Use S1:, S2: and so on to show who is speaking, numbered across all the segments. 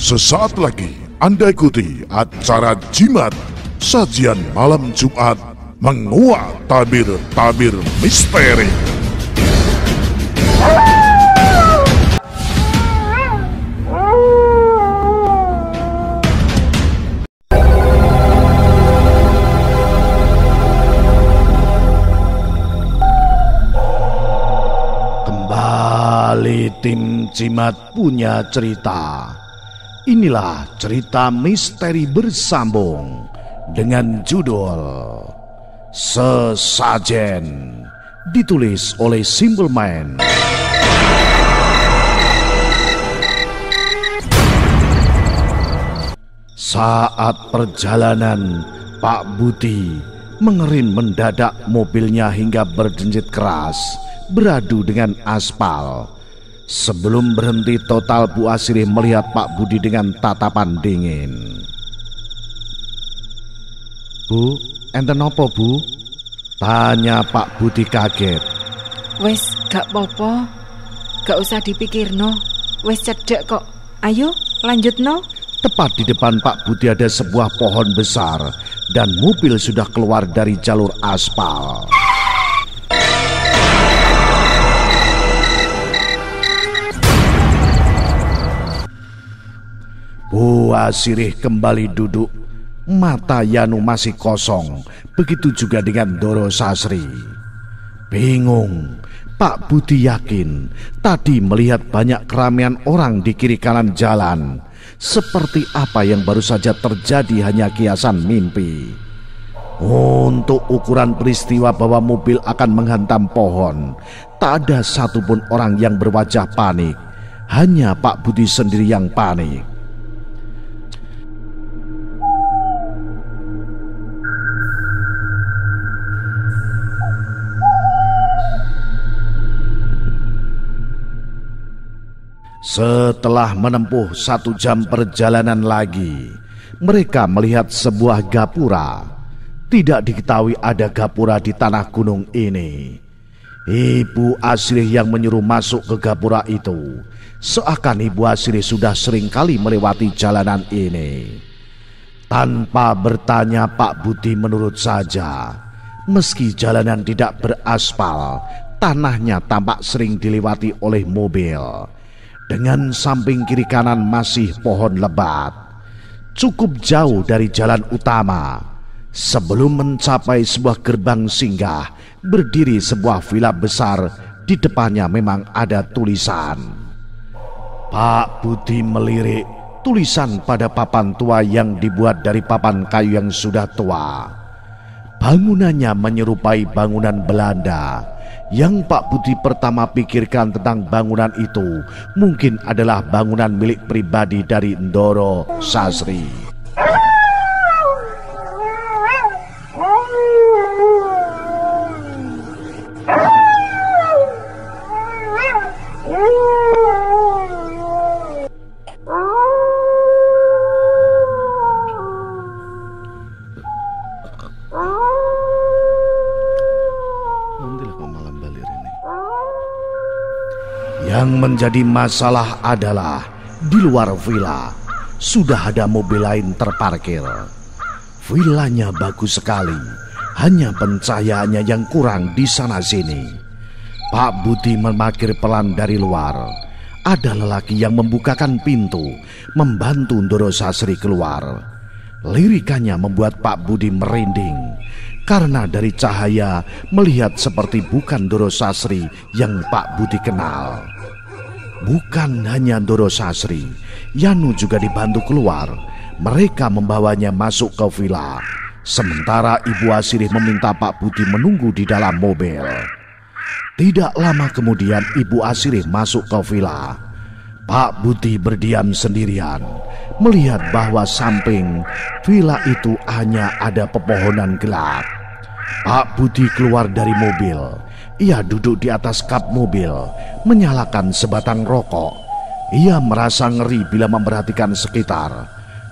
S1: Sesaat lagi Anda ikuti acara Jimat, sajian malam Jumat menguak tabir-tabir misteri. Kembali tim Jimat punya cerita. Inilah cerita misteri bersambung dengan judul Sesajen, ditulis oleh Simple Man. Saat perjalanan, Pak Budi mengerin mendadak mobilnya hingga berdenjit keras, beradu dengan aspal. Sebelum berhenti total, Bu Asri melihat Pak Budi dengan tatapan dingin. "Bu, enten opo, Bu?" tanya Pak Budi kaget.
S2: "Wes gak popo, gak usah dipikirno, wes cedek kok. Ayo lanjutno."
S1: Tepat di depan Pak Budi ada sebuah pohon besar dan mobil sudah keluar dari jalur aspal. Bu Asirih kembali duduk, mata Yanu masih kosong, begitu juga dengan Doro Sasri. Bingung, Pak Budi yakin tadi melihat banyak keramaian orang di kiri kanan jalan. Seperti apa yang baru saja terjadi hanya kiasan mimpi. Untuk ukuran peristiwa bahwa mobil akan menghantam pohon, tak ada satupun orang yang berwajah panik. Hanya Pak Budi sendiri yang panik. Setelah menempuh 1 jam perjalanan lagi, mereka melihat sebuah gapura. Tidak diketahui ada gapura di tanah gunung ini. Ibu Asri yang menyuruh masuk ke gapura itu. Seakan Ibu Asri sudah sering kali melewati jalanan ini. Tanpa bertanya, Pak Budi menurut saja. Meski jalanan tidak beraspal, tanahnya tampak sering dilewati oleh mobil. Dengan samping kiri kanan masih pohon lebat. Cukup jauh dari jalan utama. Sebelum mencapai sebuah gerbang singgah, berdiri sebuah villa besar. Di depannya memang ada tulisan. Pak Budi melirik tulisan pada papan tua yang dibuat dari papan kayu yang sudah tua. Bangunannya menyerupai bangunan Belanda. Yang Pak Budi pertama pikirkan tentang bangunan itu mungkin adalah bangunan milik pribadi dari Ndoro Sasri. Yang menjadi masalah adalah di luar villa sudah ada mobil lain terparkir. Villanya bagus sekali, hanya pencahayaannya yang kurang di sana sini. Pak Budi memakir pelan dari luar. Ada lelaki yang membukakan pintu, membantu Ndoro Sasri keluar. Lirikannya membuat Pak Budi merinding, karena dari cahaya melihat seperti bukan Ndoro Sasri yang Pak Budi kenal. Bukan hanya Ndoro Sasri, Yanu juga dibantu keluar. Mereka membawanya masuk ke villa. Sementara Ibu Asirih meminta Pak Budi menunggu di dalam mobil. Tidak lama kemudian Ibu Asirih masuk ke villa. Pak Budi berdiam sendirian, melihat bahwa samping villa itu hanya ada pepohonan gelap. Pak Budi keluar dari mobil. Ia duduk di atas kap mobil, menyalakan sebatang rokok. Ia merasa ngeri bila memperhatikan sekitar.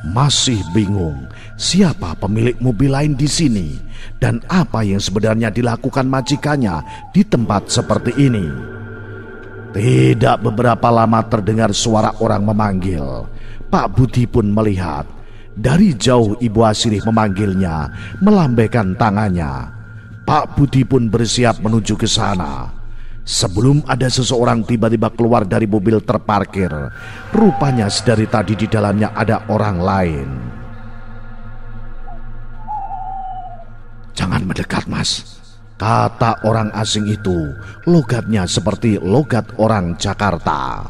S1: Masih bingung siapa pemilik mobil lain di sini dan apa yang sebenarnya dilakukan majikannya di tempat seperti ini. Tidak beberapa lama terdengar suara orang memanggil. Pak Budi pun melihat. Dari jauh Ibu Asirih memanggilnya, melambaikan tangannya. Pak Budi pun bersiap menuju ke sana. Sebelum ada seseorang tiba-tiba keluar dari mobil terparkir, rupanya sedari tadi di dalamnya ada orang lain. "Jangan mendekat, Mas," kata orang asing itu. Logatnya seperti logat orang Jakarta.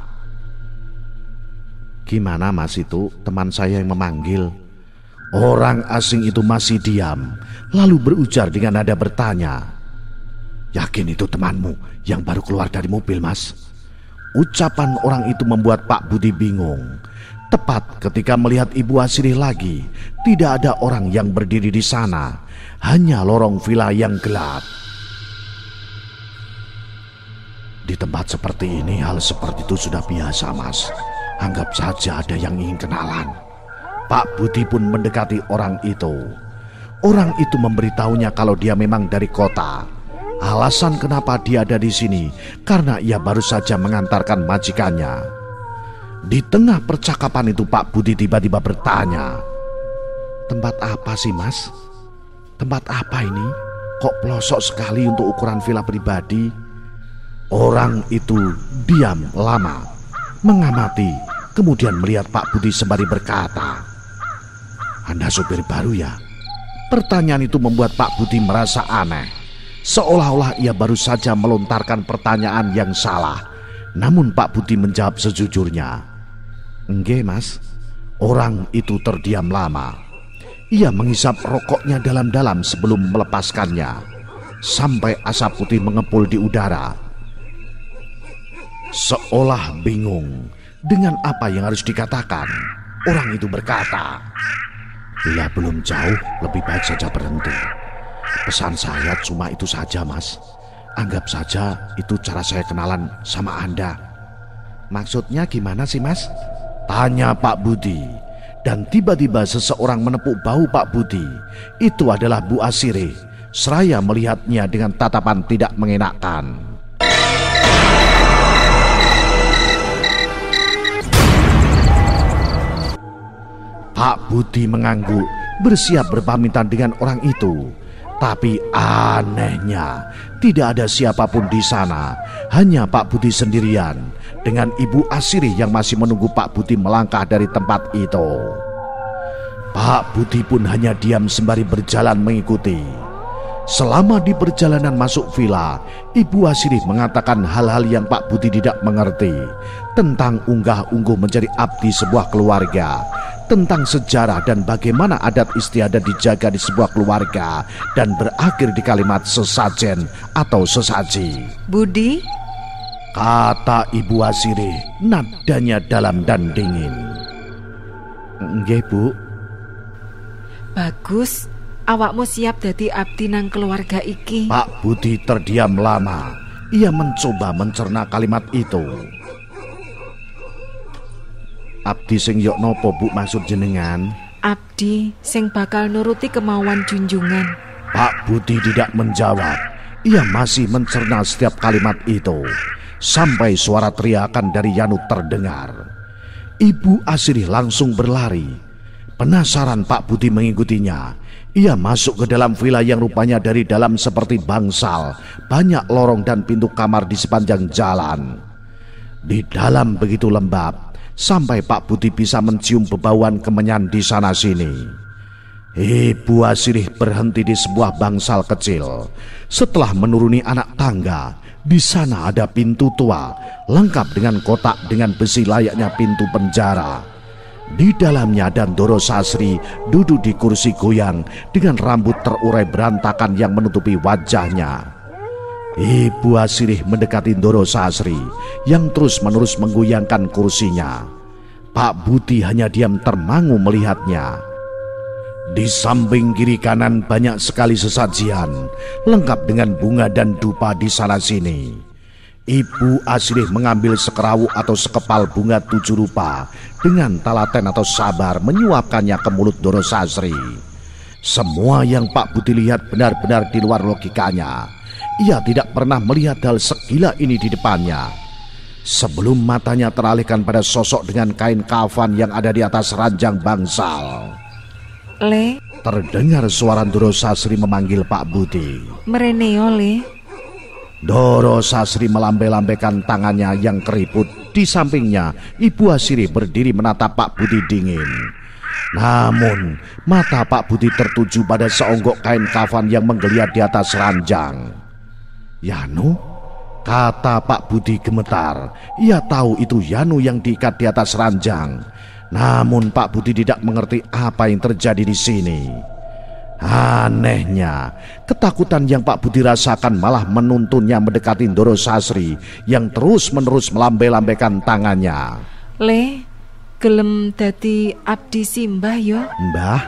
S1: "Gimana, Mas, itu teman saya yang memanggil?" Orang asing itu masih diam, lalu berujar dengan nada bertanya, "Yakin itu temanmu yang baru keluar dari mobil, Mas?" Ucapan orang itu membuat Pak Budi bingung. Tepat ketika melihat Ibu Asirih lagi, tidak ada orang yang berdiri di sana, hanya lorong villa yang gelap. Di tempat seperti ini hal seperti itu sudah biasa, Mas. Anggap saja ada yang ingin kenalan. Pak Budi pun mendekati orang itu. Orang itu memberitahunya kalau dia memang dari kota. Alasan kenapa dia ada di sini karena ia baru saja mengantarkan majikannya. Di tengah percakapan itu Pak Budi tiba-tiba bertanya, "Tempat apa sih, Mas? Tempat apa ini? Kok pelosok sekali untuk ukuran villa pribadi?" Orang itu diam lama, mengamati, kemudian melihat Pak Budi sembari berkata, "Anda supir baru ya?" Pertanyaan itu membuat Pak Budi merasa aneh. Seolah-olah ia baru saja melontarkan pertanyaan yang salah. Namun Pak Budi menjawab sejujurnya, "Enggak, Mas." Orang itu terdiam lama. Ia menghisap rokoknya dalam-dalam sebelum melepaskannya, sampai asap putih mengepul di udara. Seolah bingung dengan apa yang harus dikatakan, orang itu berkata, "Bila belum jauh, lebih baik saja berhenti. Pesan saya cuma itu saja, Mas. Anggap saja itu cara saya kenalan sama Anda." "Maksudnya gimana sih, Mas?" tanya Pak Budi. Dan tiba-tiba seseorang menepuk bahu Pak Budi. Itu adalah Bu Asirih. Seraya melihatnya dengan tatapan tidak mengenakkan. Pak Budi mengangguk, bersiap berpamitan dengan orang itu. Tapi anehnya, tidak ada siapapun di sana. Hanya Pak Budi sendirian, dengan Ibu Asirih yang masih menunggu Pak Budi melangkah dari tempat itu. Pak Budi pun hanya diam sembari berjalan mengikuti. Selama di perjalanan masuk villa, Ibu Asirih mengatakan hal-hal yang Pak Budi tidak mengerti. Tentang unggah-ungguh menjadi abdi sebuah keluarga, tentang sejarah dan bagaimana adat istiadat dijaga di sebuah keluarga, dan berakhir di kalimat sesajen atau sesaji.
S2: "Budi?"
S1: kata Ibu Asirih, nadanya dalam dan dingin. "Nggih, Bu."
S2: "Bagus, awakmu siap dadi abdi nang keluarga iki."
S1: Pak Budi terdiam lama. Ia mencoba mencerna kalimat itu. "Abdi sing yok nopo, Bu, maksud jenengan?"
S2: "Abdi sing bakal nuruti kemauan junjungan."
S1: Pak Budi tidak menjawab. Ia masih mencerna setiap kalimat itu, sampai suara teriakan dari Yanu terdengar. Ibu Asirih langsung berlari. Penasaran Pak Budi mengikutinya. Ia masuk ke dalam villa yang rupanya dari dalam seperti bangsal. Banyak lorong dan pintu kamar di sepanjang jalan. Di dalam begitu lembab, sampai Pak Budi bisa mencium bebauan kemenyan di sana-sini. Ibu Asirih berhenti di sebuah bangsal kecil. Setelah menuruni anak tangga, di sana ada pintu tua, lengkap dengan kotak dengan besi layaknya pintu penjara. Di dalamnya ada Ndoro Sasri duduk di kursi goyang dengan rambut terurai berantakan yang menutupi wajahnya. Ibu Asirih mendekati Ndoro Sasri yang terus-menerus menggoyangkan kursinya. Pak Budi hanya diam termangu melihatnya. Di samping kiri kanan banyak sekali sesajian, lengkap dengan bunga dan dupa di sana-sini. Ibu Asirih mengambil sekerawuk atau sekepal bunga 7 rupa dengan telaten atau sabar menyuapkannya ke mulut Ndoro Sasri. Semua yang Pak Budi lihat benar-benar di luar logikanya. Ia tidak pernah melihat hal segila ini di depannya. sebelum matanya teralihkan pada sosok dengan kain kafan yang ada di atas ranjang bangsal.
S2: Le,
S1: terdengar suara Ndoro Sasri memanggil Pak Budi.
S2: Mereneo, Le.
S1: Ndoro Sasri melambai-lambaikan tangannya yang keriput. Di sampingnya, Ibu Asiri berdiri menatap Pak Budi dingin. Namun, mata Pak Budi tertuju pada seonggok kain kafan yang menggeliat di atas ranjang. Yanu? Kata Pak Budi gemetar. Ia tahu itu Yanu yang diikat di atas ranjang. Namun Pak Budi tidak mengerti apa yang terjadi di sini. Anehnya, ketakutan yang Pak Budi rasakan malah menuntunnya mendekati Ndoro Sasri yang terus-menerus melambai-lambaikan tangannya.
S2: Le, gelem dadi abdi simbah yo.
S1: Mbah,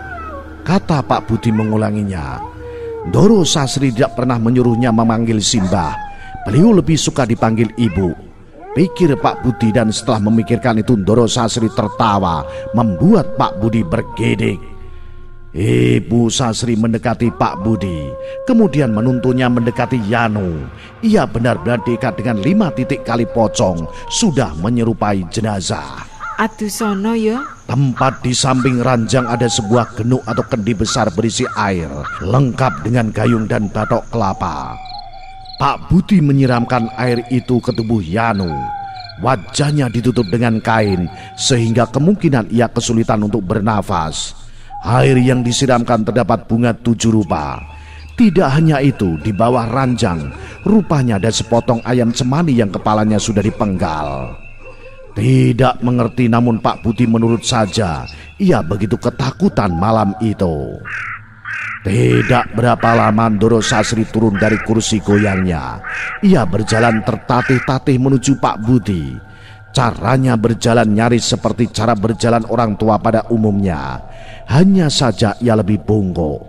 S1: kata Pak Budi mengulanginya. Ndoro Sasri tidak pernah menyuruhnya memanggil simbah. Beliau lebih suka dipanggil ibu, pikir Pak Budi, dan setelah memikirkan itu Ndoro Sasri tertawa membuat Pak Budi bergidik. Ibu Sasri mendekati Pak Budi, kemudian menuntunnya mendekati Yanu. Ia benar-benar diikat dengan 5 titik kali pocong, sudah menyerupai jenazah.
S2: Aduh sono yo.
S1: Tempat di samping ranjang ada sebuah genuk atau kendi besar berisi air, lengkap dengan gayung dan batok kelapa. Pak Budi menyiramkan air itu ke tubuh Yanu. Wajahnya ditutup dengan kain sehingga kemungkinan ia kesulitan untuk bernafas. Air yang disiramkan terdapat bunga 7 rupa. Tidak hanya itu, di bawah ranjang rupanya ada sepotong ayam cemani yang kepalanya sudah dipenggal. Tidak mengerti, namun Pak Budi menurut saja. Ia begitu ketakutan malam itu. Tidak berapa lama Ndoro Sasri turun dari kursi goyangnya. Ia berjalan tertatih-tatih menuju Pak Budi. Caranya berjalan nyaris seperti cara berjalan orang tua pada umumnya. Hanya saja ia lebih bongkok.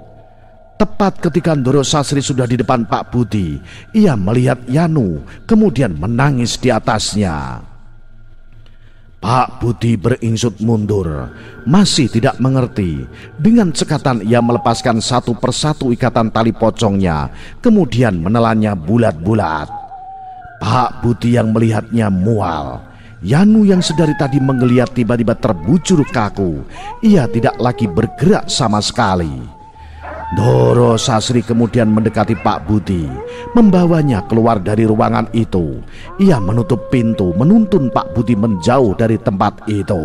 S1: Tepat ketika Ndoro Sasri sudah di depan Pak Budi, ia melihat Yanu, kemudian menangis di atasnya. Pak Budi beringsut mundur, masih tidak mengerti. Dengan cekatan ia melepaskan satu persatu ikatan tali pocongnya, kemudian menelannya bulat-bulat. Pak Budi yang melihatnya mual. Yanu yang sedari tadi menggeliat tiba-tiba terbujur kaku. Ia tidak lagi bergerak sama sekali. Ndoro Sasri kemudian mendekati Pak Budi, membawanya keluar dari ruangan itu. Ia menutup pintu, menuntun Pak Budi menjauh dari tempat itu.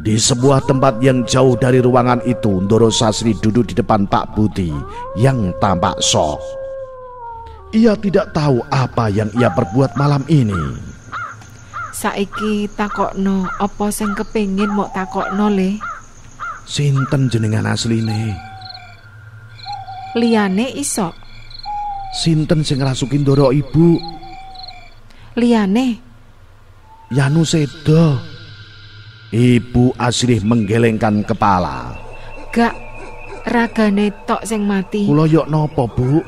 S1: Di sebuah tempat yang jauh dari ruangan itu, Ndoro Sasri duduk di depan Pak Budi yang tampak syok. Ia tidak tahu apa yang ia perbuat malam ini.
S2: Saiki takokno apa sing kepengin mok takokno, Le?
S1: Sinten jenengan asline?
S2: Liyane iso.
S1: Sinten sing ngrasuki Ndoro Ibu?
S2: Liyane
S1: Yanu sedo. Ibu Asrih menggelengkan kepala.
S2: Gak, ragane tok sing mati.
S1: Kula yok nopo, Bu?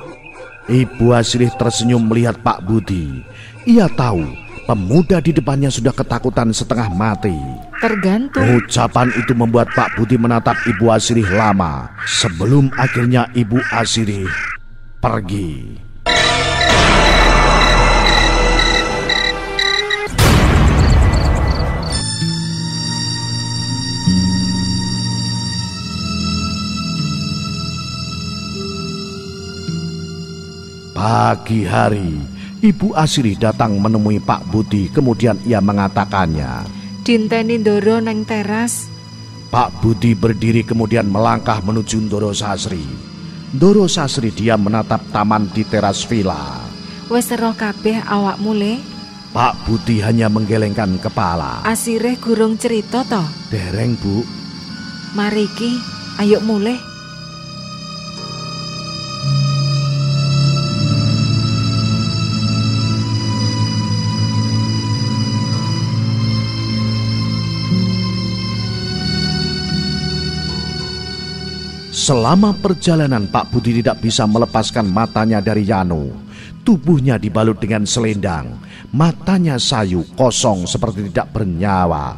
S1: Ibu Asrih tersenyum melihat Pak Budi. Ia tahu pemuda di depannya sudah ketakutan setengah mati.
S2: Tergantung.
S1: Ucapan itu membuat Pak Budi menatap Ibu Asrih lama sebelum akhirnya Ibu Asrih pergi. Pagi hari, Ibu Asrih datang menemui Pak Budi, kemudian ia mengatakannya.
S2: Dinteni Ndoro nang teras.
S1: Pak Budi berdiri kemudian melangkah menuju Ndoro Sasri. Ndoro Sasri diam menatap taman di teras villa.
S2: Wes roh kabeh awakmu, Le?
S1: Pak Budi hanya menggelengkan kepala.
S2: Asireh gurung cerita to?
S1: Dereng, Bu.
S2: Mari ki, ayo mulih.
S1: Selama perjalanan Pak Budi tidak bisa melepaskan matanya dari Yanu. Tubuhnya dibalut dengan selendang. Matanya sayu, kosong seperti tidak bernyawa.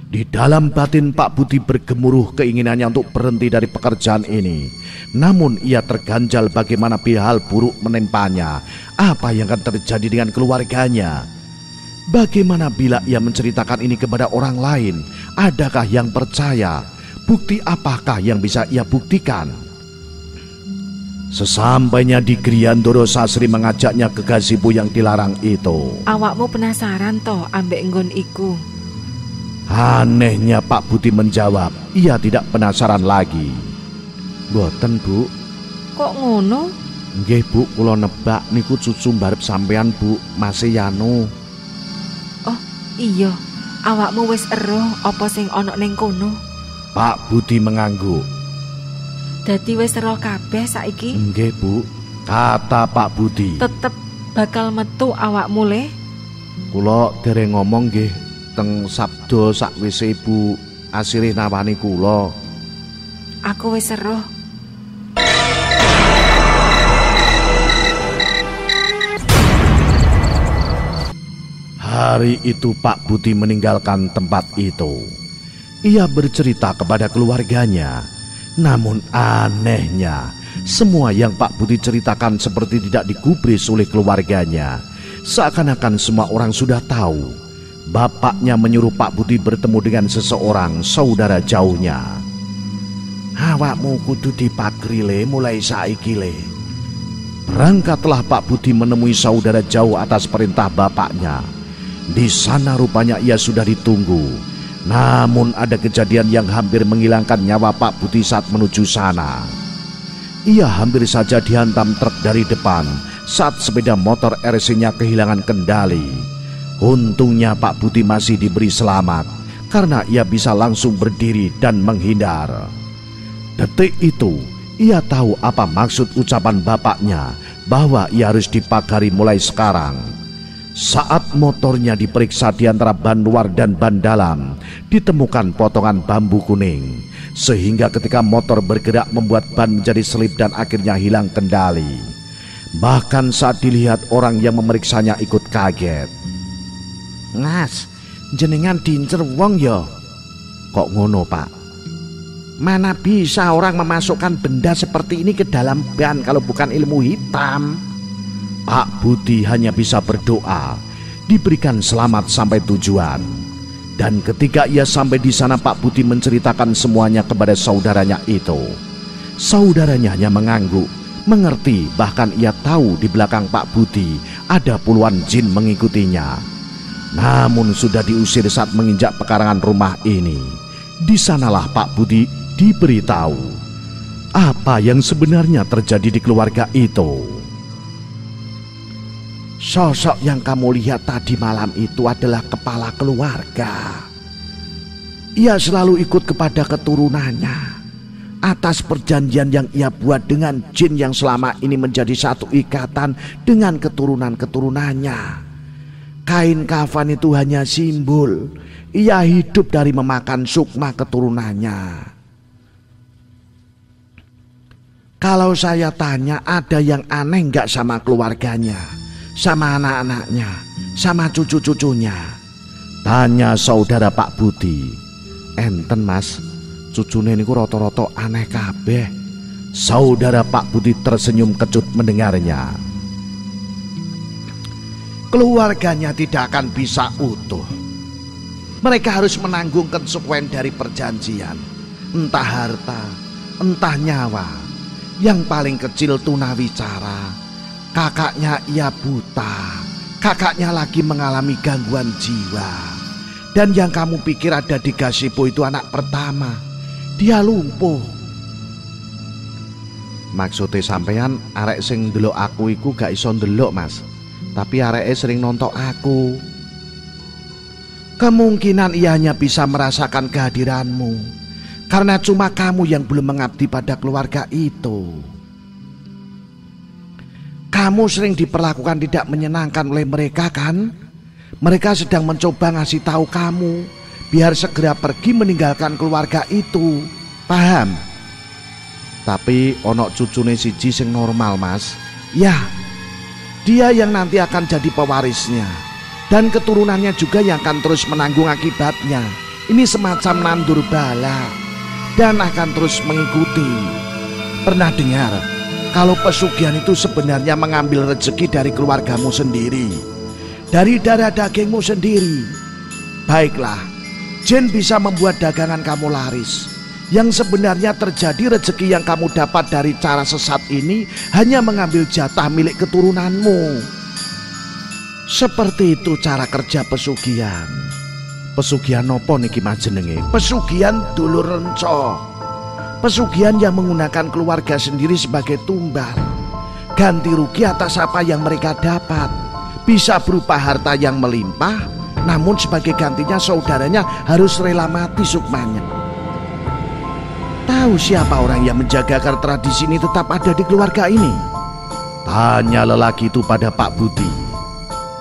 S1: Di dalam batin Pak Budi bergemuruh keinginannya untuk berhenti dari pekerjaan ini. Namun ia terganjal bagaimana hal buruk menempanya. Apa yang akan terjadi dengan keluarganya? Bagaimana bila ia menceritakan ini kepada orang lain? Adakah yang percaya? Bukti apakah yang bisa ia buktikan? Sesampainya di Griyandara Sasri mengajaknya ke gazebo yang dilarang itu.
S2: Awakmu penasaran toh ambek nggon iku?
S1: Anehnya Pak Budi menjawab, ia tidak penasaran lagi. Boten, Bu.
S2: Kok ngono?
S1: Nggih, Bu, kula nebak niku cucu mbarep sampean, Bu, Mas Yanu.
S2: Oh, iya. Awakmu wis eruh apa sing ana ning kono?
S1: Pak Budi mengangguk.
S2: Dadi wis eruh kabeh saiki?
S1: Nggih, Bu, kata Pak Budi.
S2: Tetep bakal metu awakmu le?
S1: Kula dereng ngomong nggih teng sabda sakwise Ibu asirih nawani kula.
S2: Aku wis eruh.
S1: Hari itu Pak Budi meninggalkan tempat itu. Ia bercerita kepada keluarganya. Namun anehnya, semua yang Pak Budi ceritakan seperti tidak digubris oleh keluarganya. Seakan-akan semua orang sudah tahu. Bapaknya menyuruh Pak Budi bertemu dengan seseorang saudara jauhnya. Awakmu kudu dipagri le mulai saiki le. Berangkatlah Pak Budi menemui saudara jauh atas perintah bapaknya. Di sana rupanya ia sudah ditunggu. Namun ada kejadian yang hampir menghilangkan nyawa Pak Budi saat menuju sana. Ia hampir saja dihantam truk dari depan saat sepeda motor RC-nya kehilangan kendali. Untungnya Pak Budi masih diberi selamat karena ia bisa langsung berdiri dan menghindar. Detik itu ia tahu apa maksud ucapan bapaknya bahwa ia harus dipagari mulai sekarang. Saat motornya diperiksa di antara ban luar dan ban dalam, ditemukan potongan bambu kuning, sehingga ketika motor bergerak membuat ban menjadi selip dan akhirnya hilang kendali. Bahkan saat dilihat orang yang memeriksanya ikut kaget. Mas, jenengan diincer wong ya? Kok ngono, Pak? Mana bisa orang memasukkan benda seperti ini ke dalam ban kalau bukan ilmu hitam? Pak Budi hanya bisa berdoa diberikan selamat sampai tujuan. Dan ketika ia sampai di sana, Pak Budi menceritakan semuanya kepada saudaranya itu. Saudaranya hanya mengangguk, mengerti, bahkan ia tahu di belakang Pak Budi ada puluhan jin mengikutinya. Namun sudah diusir saat menginjak pekarangan rumah ini. Di sanalah Pak Budi diberitahu apa yang sebenarnya terjadi di keluarga itu. Sosok yang kamu lihat tadi malam itu adalah kepala keluarga. Ia selalu ikut kepada keturunannya atas perjanjian yang ia buat dengan jin yang selama ini menjadi satu ikatan dengan keturunan-keturunannya. Kain kafan itu hanya simbol. Ia hidup dari memakan sukma keturunannya. Kalau saya tanya, ada yang aneh nggak sama keluarganya, sama anak-anaknya, sama cucu-cucunya? Tanya saudara Pak Budi. Enten mas, cucune niku rata-rata aneh kabeh. Saudara Pak Budi tersenyum kecut mendengarnya. Keluarganya tidak akan bisa utuh. Mereka harus menanggung konsekuensi dari perjanjian. Entah harta, entah nyawa. Yang paling kecil tunawicara. Kakaknya ia buta. Kakaknya lagi mengalami gangguan jiwa. Dan yang kamu pikir ada di gazebo itu anak pertama. Dia lumpuh. Maksudnya sampean arek sing ndelok aku iku gak iso ndelok mas, tapi areke sering nontok aku. Kemungkinan ia hanya bisa merasakan kehadiranmu karena cuma kamu yang belum mengabdi pada keluarga itu. Kamu sering diperlakukan tidak menyenangkan oleh mereka kan? Mereka sedang mencoba ngasih tahu kamu biar segera pergi meninggalkan keluarga itu. Paham? Tapi ono cucune siji sing normal mas. Ya, dia yang nanti akan jadi pewarisnya. Dan keturunannya juga yang akan terus menanggung akibatnya. Ini semacam nandur bala dan akan terus mengikuti. Pernah dengar kalau pesugihan itu sebenarnya mengambil rezeki dari keluargamu sendiri? dari darah dagingmu sendiri. Baiklah, jin bisa membuat dagangan kamu laris. Yang sebenarnya terjadi rezeki yang kamu dapat dari cara sesat ini hanya mengambil jatah milik keturunanmu. Seperti itu cara kerja pesugihan. Pesugihan nopo niki mas jenenge? Pesugihan dulur renco. Pesugihan yang menggunakan keluarga sendiri sebagai tumbal. Ganti rugi atas apa yang mereka dapat. Bisa berupa harta yang melimpah, namun sebagai gantinya saudaranya harus rela mati sukmanya. Tahu siapa orang yang menjaga agar tradisi ini tetap ada di keluarga ini? Tanya lelaki itu pada Pak Budi.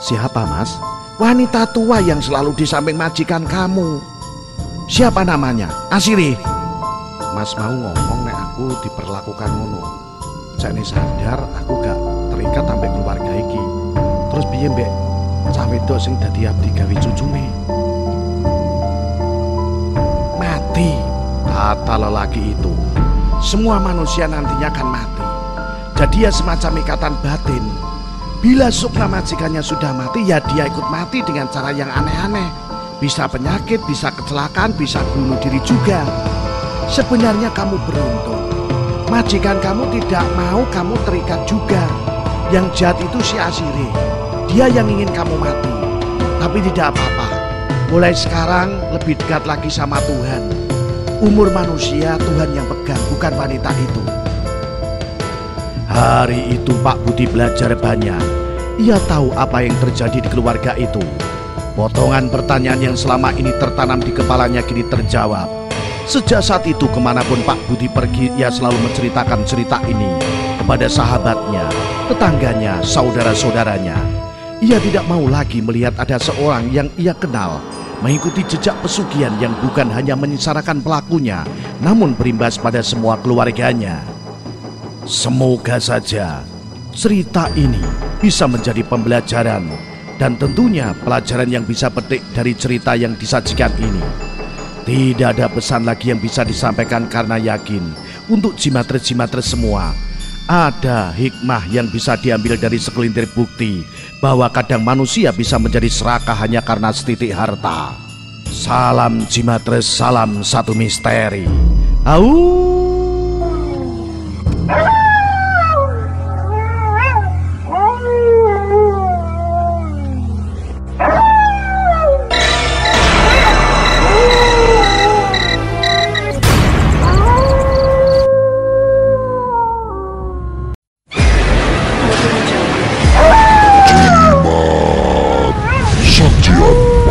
S1: Siapa mas? Wanita tua yang selalu di samping majikan kamu. Siapa namanya? Asiri. Mas mau ngomong nek aku diperlakukan ngono. Jane sadar aku gak terikat sampai keluarga iki. Terus piye mbek cah wedok sing dadi abdi gawe cucune? Mati, kata lelaki itu. Semua manusia nantinya akan mati. Jadi ya semacam ikatan batin. Bila sukma majikannya sudah mati, ya dia ikut mati dengan cara yang aneh-aneh. Bisa penyakit, bisa kecelakaan, bisa bunuh diri juga. Sebenarnya kamu beruntung. Majikan kamu tidak mau kamu terikat juga. Yang jahat itu si Asiri. Dia yang ingin kamu mati. Tapi tidak apa-apa. Mulai sekarang lebih dekat lagi sama Tuhan. Umur manusia Tuhan yang pegang, bukan wanita itu. Hari itu Pak Budi belajar banyak. Ia tahu apa yang terjadi di keluarga itu. Potongan pertanyaan yang selama ini tertanam di kepalanya kini terjawab. Sejak saat itu kemanapun Pak Budi pergi, ia selalu menceritakan cerita ini kepada sahabatnya, tetangganya, saudara-saudaranya. Ia tidak mau lagi melihat ada seorang yang ia kenal mengikuti jejak pesugihan yang bukan hanya menyengsarakan pelakunya, namun berimbas pada semua keluarganya. Semoga saja cerita ini bisa menjadi pembelajaran dan tentunya pelajaran yang bisa petik dari cerita yang disajikan ini. Tidak ada pesan lagi yang bisa disampaikan karena yakin untuk jimatres-jimatres semua ada hikmah yang bisa diambil dari segelintir bukti bahwa kadang manusia bisa menjadi serakah hanya karena setitik harta. Salam jimatres, salam satu misteri. Au.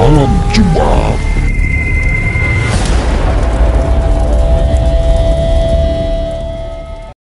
S3: Malam Jumat